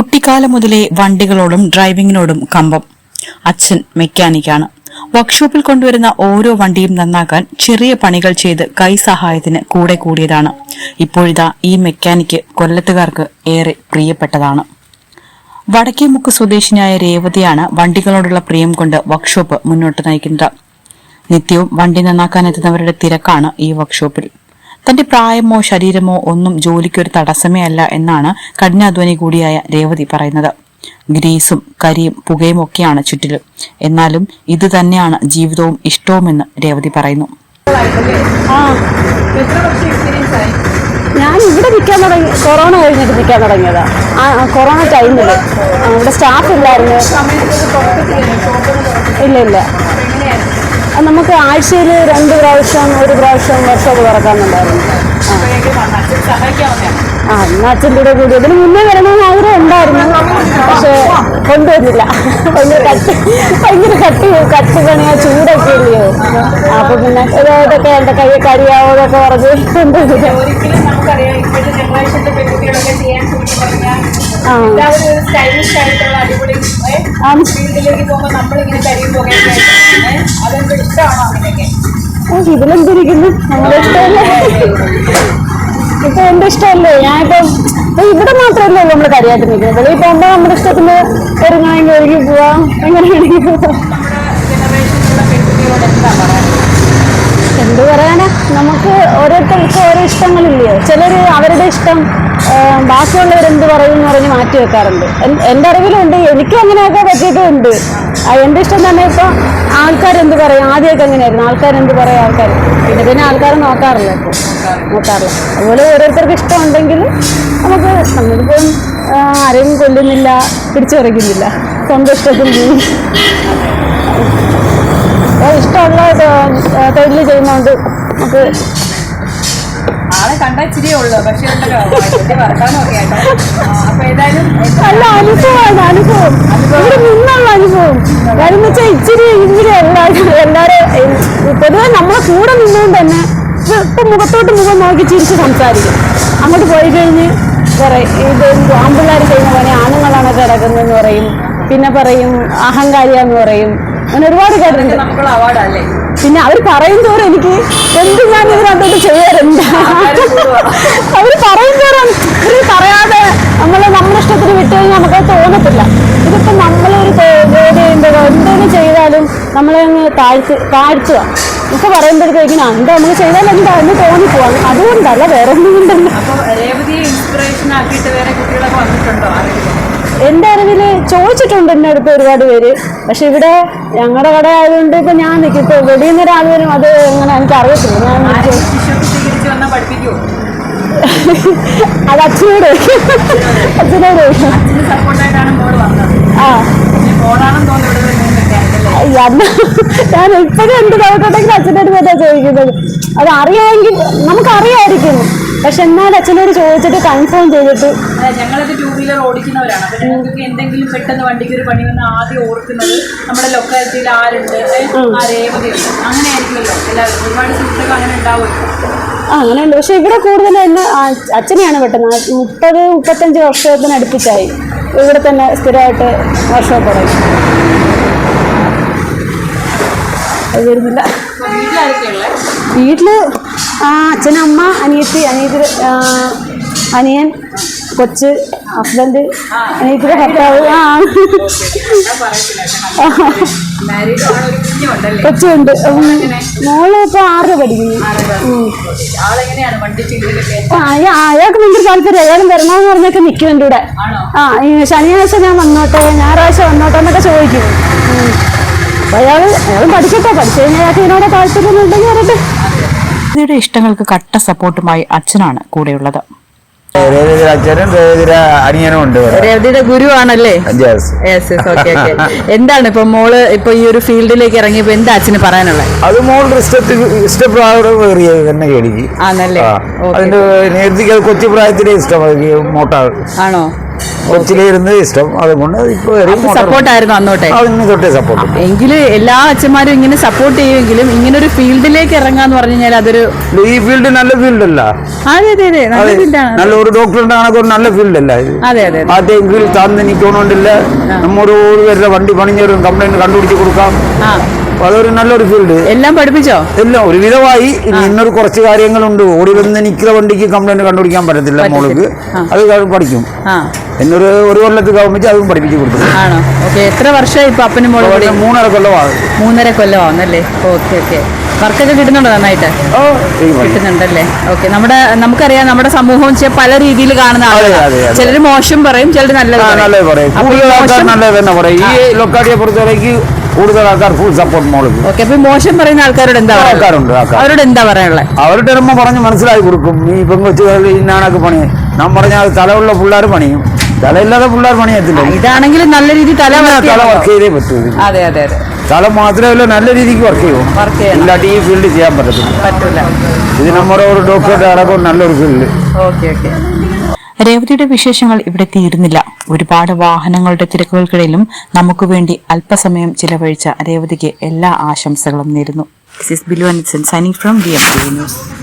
കുട്ടിക്കാലം മുതലേ വണ്ടികളോടും ഡ്രൈവിങ്ങിനോടും കമ്പം. അച്ഛൻ മെക്കാനിക്കാണ്. വർക്ക്ഷോപ്പിൽ കൊണ്ടുവരുന്ന ഓരോ വണ്ടിയും നന്നാക്കാൻ ചെറിയ പണികൾ ചെയ്ത് കൈസഹായത്തിന് കൂടെ കൂടിയതാണ്. ഇപ്പോഴിതാ ഈ മെക്കാനിക്ക് കൊല്ലത്തുകാർക്ക് ഏറെ പ്രിയപ്പെട്ടതാണ്. വടക്കേമുക്ക് സ്വദേശിനിയായ രേവതിയാണ് വണ്ടികളോടുള്ള പ്രിയം കൊണ്ട് വർക്ക്ഷോപ്പ് മുന്നോട്ട് നയിക്കുന്നത്. നിത്യവും വണ്ടി നന്നാക്കാനെത്തുന്നവരുടെ തിരക്കാണ് ഈ വർക്ക്ഷോപ്പിൽ. തന്റെ പ്രായമോ ശരീരമോ ഒന്നും ജോലിക്കൊരു തടസ്സമേ അല്ല എന്നാണ് കഠിനാധ്വാനി കൂടിയായ രേവതി പറയുന്നത്. ഗ്രീസും കരിയും പുകയും ഒക്കെയാണ് ചുറ്റിലും. എന്നാലും ഇത് തന്നെയാണ് ജീവിതവും ഇഷ്ടവുമെന്ന് രേവതി പറയുന്നു. ഞാൻ ഇവിടെ നിൽക്കാൻ തുടങ്ങി കൊറോണ കഴിഞ്ഞിട്ട് നിൽക്കാൻ തുടങ്ങിയതാ. കൊറോണ ടൈമില് ഇവിടെ സ്റ്റാഫ് ഇല്ലായിരുന്നു. ഇല്ല നമുക്ക് ആഴ്ചയിൽ 2 പ്രാവശ്യം 1 പ്രാവശ്യം വർക്ക്ഷോപ്പ് തുറക്കാനുണ്ടായിരുന്നു. ഇന്ന് അച്ഛൻ്റെ കൂടെ കൂടി അതിന് മുന്നേ വരണമെന്ന് ആഗ്രഹം ഉണ്ടായിരുന്നു, പക്ഷെ കൊണ്ടുവന്നില്ല. ഭയങ്കര കട്ട് പണിയാ, ചൂടൊക്കെ ഇല്ലയോ. അപ്പൊ പിന്നെ ഇതൊക്കെ എന്റെ കൈ കരിയാവോതൊക്കെ പറഞ്ഞ് കൊണ്ടുവന്നില്ല. ഇതിലെന്തിരിക്കുന്നു, നമ്മുടെ ഇഷ്ടമല്ലേ. ഇപ്പൊ എന്റെ ഇഷ്ടമല്ലേ. ഞാനിപ്പം ഇവിടെ മാത്രമല്ലേ നമ്മൾ കരിയായിട്ട് നിൽക്കുന്നത്. വെളിയിൽ പോകുമ്പോ നമ്മുടെ ഇഷ്ടത്തിന് ഒരുങ്ങാണെങ്കിൽ ഒഴുകി പോവാം, എങ്ങനെ വേണമെങ്കിൽ പോവാം. എന്ത് പറയാനാ, നമുക്ക് ഓരോരുത്തർക്ക് ഓരോ ഇഷ്ടങ്ങളില്ലയോ. ചിലർ അവരുടെ ഇഷ്ടം ബാക്കിയുള്ളവരെന്ത് പറയും എന്ന് പറഞ്ഞ് മാറ്റി വെക്കാറുണ്ട്. എൻ്റെ അറിവിലുണ്ട്, എനിക്കും അങ്ങനെയൊക്കെ പറ്റിയിട്ടുണ്ട്. എൻ്റെ ഇഷ്ടം തന്നെ ഇപ്പൊ ആൾക്കാരെന്ത് പറയും. ആദ്യമൊക്കെ എങ്ങനെയായിരുന്നു, ആൾക്കാരെന്ത് പറയും ആൾക്കാർ, പിന്നെ ആൾക്കാർ നോക്കാറില്ല. അതുപോലെ ഓരോരുത്തർക്ക് ഇഷ്ടമുണ്ടെങ്കിൽ നമ്മളിപ്പം ആരെയും കൊല്ലുന്നില്ല, പിടിച്ചുപറിക്കുന്നില്ല, സ്വന്തം ഇഷ്ടത്തിൽ ഇഷ്ടമുള്ള തൊഴിൽ ചെയ്യുന്നതുകൊണ്ട് നമുക്ക് ആളെ കണ്ടാൽ ഇച്ചിരിയേ ഉള്ളൂ, പക്ഷെ നല്ല അനുഭവമാണ്. അനുഭവം ഇവിടെ നിന്നുള്ള അനുഭവം കാര്യം വെച്ചാൽ ഇച്ചിരി എല്ലാവരും പൊതുവെ നമ്മളെ കൂടെ നിന്നുകൊണ്ട് തന്നെ ഇപ്പൊ മുഖത്തോട്ട് മുഖം നോക്കി ചിരിച്ച് സംസാരിക്കും. അങ്ങോട്ട് പോയി കഴിഞ്ഞ് പറയും ഇത് ആൺപിള്ളേർ ചെയ്യുന്ന പണി ആണുങ്ങളാണ് കിടക്കുന്നതെന്ന് പറയും. പിന്നെ പറയും അഹങ്കാരിയാന്ന് പറയും. അങ്ങനെ ഒരുപാട് കാര്യമുണ്ട്. പിന്നെ അവർ പറയും തോറും എനിക്ക് എന്ത് ഞാൻ ഇതിനകത്തോട്ട് ചെയ്യാറുണ്ട്. അവർ പറയും തോറും ഇവർ പറയാതെ നമ്മുടെ ഇഷ്ടത്തിന് വിട്ടു കഴിഞ്ഞാൽ നമുക്കത് തോന്നത്തില്ല. ഇതിപ്പോ നമ്മളൊരു ജോലി ചെയ്യുമ്പോഴോ എന്തെങ്കിലും ചെയ്താലും നമ്മളെ അങ്ങ് താഴ്ത്തുക. ഇപ്പൊ പറയുമ്പോഴത്തേക്കിനും എന്താ നമ്മൾ ചെയ്താൽ എന്താ എന്ന് തോന്നിപ്പോവാണ്. അതുകൊണ്ടല്ല, വേറെ ഒന്നും കൊണ്ടല്ല. എന്റെ അറിവില് ചോദിച്ചിട്ടുണ്ട് എന്റെ അടുത്ത് ഒരുപാട് പേര്. പക്ഷെ ഇവിടെ ഞങ്ങളുടെ കട ആയതുകൊണ്ട് ഇപ്പൊ ഞാൻ നിൽക്കും. ഇപ്പൊ വെളിയിൽ നിന്ന് ഒരാൾ വരും, അത് എങ്ങനെ എനിക്ക് അറിയത്തില്ല. ഞാൻ അത് അച്ഛനോട് ഞാൻ ഇപ്പോഴും എന്ത് ഡൗട്ടുണ്ടെങ്കിൽ അച്ഛനോട് തന്നെ ചോദിക്കുന്നത്. അത് അറിയാമെങ്കിൽ നമുക്കറിയാമായിരിക്കും, പക്ഷെ എന്നാൽ അച്ഛനോട് ചോദിച്ചിട്ട് കൺഫേം ചെയ്തിട്ട്. ഞങ്ങളൊക്കെ 2 വീലർ ഓടിക്കുന്നവരാണ്. അപ്പൊ ഞങ്ങൾക്ക് എന്തെങ്കിലും പെട്ടെന്ന് വണ്ടിക്ക് ഒരു പണി വന്ന് ആദ്യം ഓർക്കുന്നത് നമ്മുടെ ലൊക്കാലിറ്റിയിൽ ആരുണ്ട്, ആ രേവതിയുണ്ട്, അങ്ങനെ ആയിരിക്കുമല്ലോ എല്ലാവരും. ഒരുപാട് സുഹൃത്തുക്കൾ അങ്ങനെ ഉണ്ടാവുമല്ലോ. അങ്ങനെയുണ്ട്. പക്ഷെ ഇവിടെ കൂടുതൽ എന്നെ അച്ഛനെയാണ് പെട്ടെന്ന് 30-35 വർഷത്തിന് അടുപ്പിച്ചായി ഇവിടെ തന്നെ സ്ഥിരമായിട്ട് വർക്ക്ഷോപ്പ് തുടങ്ങി. വരുന്നില്ല. വീട്ടില് അച്ഛനമ്മ, അനിയൻ, കൊച്ച്, ഹസ്ബൻഡ്, അനിയത്തിയുടെ ഭർത്താവ്, കൊച്ചുണ്ട്. മോള് ഇപ്പൊ 6 പഠിക്കുന്നു. അയാൾക്ക് ഭയങ്കര താല്പര്യം. അയാളും വരണമെന്ന് പറഞ്ഞൊക്കെ നിൽക്കും എൻ്റെ കൂടെ. ശനിയാഴ്ച ഞാൻ വന്നോട്ടെ, ഞായറാഴ്ച വന്നോട്ടെ എന്നൊക്കെ ചോദിക്കും. അപ്പൊ അയാളും പഠിക്കട്ടെ. പഠിച്ചു കഴിഞ്ഞാൽ അയാൾക്ക് ഇതിനോട് താല്പര്യം ഉണ്ടെങ്കിൽ വരട്ടെ. രേവതിയുടെ ഇഷ്ടങ്ങൾക്ക് കട്ട സപ്പോർട്ടുമായി അച്ഛനാണ് കൂടെയുള്ളത്. അച്ഛനും അനിയനും ഉണ്ട്. രേവതിയുടെ ഗുരുവാണല്ലേ? എന്താണ് ഇപ്പൊ മോള് ഇപ്പൊ ഈ ഒരു ഫീൽഡിലേക്ക് ഇറങ്ങിയപ്പോ എന്താ അച്ഛന് പറയാനുള്ളത്? അത് മോളുടെ ഇഷ്ടപ്രകാരം തന്നെ കേടിക്ക് ആണല്ലേ. അതിന്റെ നേരത്തെ കൊച്ചു പ്രായത്തിലെ ഇഷ്ടം മോട്ടാർ ആണോ? കൊച്ചിലേ ഇരുന്ന് ഇഷ്ടം അതുകൊണ്ട് ഇപ്പൊ സപ്പോർട്ടായിരുന്നു അന്നോട്ടെ. അതിന് തൊട്ടേ സപ്പോർട്ട്. എങ്കിലും എല്ലാ അച്ഛന്മാരും ഇങ്ങനെ സപ്പോർട്ട് ചെയ്യുമെങ്കിലും ഇങ്ങനെ ഒരു ഫീൽഡിലേക്ക് ഇറങ്ങാന്ന് പറഞ്ഞു കഴിഞ്ഞാൽ അതൊരു ഈ ഫീൽഡ് നല്ല ഫീൽഡ് അല്ല. അതെ അതെ അതെ നല്ല ഫീൽഡാണ്. നല്ല ഒരു ഡോക്ടറിന്റെ കണക്ക് ഒരു നല്ല ഫീൽഡ് അല്ല ഇത്. അതെ അതെ ആദ്യമെങ്കിൽ താന്ന് നിൽക്കണോണ്ടില്ല നമ്മോട് പേരുടെ വണ്ടി പണിഞ്ഞൊരു കംപ്ലൈന്റ് കണ്ടുപിടിച്ച് കൊടുക്കാം. അതൊരു നല്ലൊരു ഫീൽഡ്. എല്ലാം പഠിപ്പിച്ചോ? എല്ലാം ഒരുവിധമായി. ഇന്നൊരു കുറച്ച് കാര്യങ്ങളുണ്ട്. ഓടി വന്ന് നിൽക്കുന്ന വണ്ടിക്ക് കംപ്ലൈന്റ് കണ്ടുപിടിക്കാൻ പറ്റത്തില്ല മോൾക്ക്. അത് പഠിക്കും. എന്നൊരു കൊല്ലത്ത് ഗവൺമെന്റ് അതും പഠിപ്പിച്ചു കൊടുത്തു. ആണോ? ഓക്കെ. എത്ര വർഷമായി ഇപ്പൊ അപ്പനും മോളും? 3.5 കൊല്ലമാണ്. 3.5 കൊല്ലമാണല്ലേ? Okay okay. വർക്കൊക്കെ കിട്ടുന്നുണ്ടോ? നന്നായിട്ട് കിട്ടുന്നുണ്ടല്ലേ? ഓക്കെ. നമുക്കറിയാം നമ്മുടെ സമൂഹം പല രീതിയിൽ കാണുന്ന ആളുകൾ. ചിലര് മോശം പറയും, ചിലര് നല്ലത് പറയും. കൂടുതൽ ആൾക്കാർ നല്ലത് തന്നെ പറയും. ഈ ലൊക്കാലിറ്റിയെ പുറത്തേക്ക് കൂടുതൽ ആൾക്കാർ ഫുൾ സപ്പോർട്ട് മോൾക്ക്. ഓക്കെ. അപ്പൊ മോശം പറയുന്ന ആൾക്കാരോട് എന്താ ആൾക്കാരുണ്ട്. അവരോട് എന്താ പറയാനുള്ളത്? അവരുടെ അമ്മ പറഞ്ഞ് മനസ്സിലാക്കി കൊടുക്കും. ഈ പെങ്കൊച്ചുകൾ ഇന്നാണൊക്കെ പണി. നാം പറഞ്ഞാൽ തലയുള്ള പിള്ളേർ പണിയും, തലയില്ലാതെ പിള്ളേർ പണിയത്തില്ല. ഇതാണെങ്കിൽ നല്ല രീതിയിൽ തല വർക്ക് ചെയ്തേ പറ്റൂ. അതെ അതെ അതെ. തല മാത്രമല്ല നല്ല രീതിക്ക് വർക്ക് ചെയ്യും. ഇല്ലാണ്ട് ഈ ഫീൽഡ് ചെയ്യാൻ പറ്റത്തില്ല. ഇത് നമ്മുടെ ഒരു ഡോക്ടറുടെ അടക്കം നല്ലൊരു ഫീൽഡ്. Okay okay. രേവതിയുടെ വിശേഷങ്ങൾ ഇവിടെ തീരുന്നില്ല. ഒരുപാട് വാഹനങ്ങളുടെ തിരക്കുകൾക്കിടയിലും നമുക്ക് വേണ്ടി അല്പസമയം ചിലവഴിച്ച രേവതിക്ക് എല്ലാ ആശംസകളും നേരുന്നു. This is Bilu and Signing from VMTV News.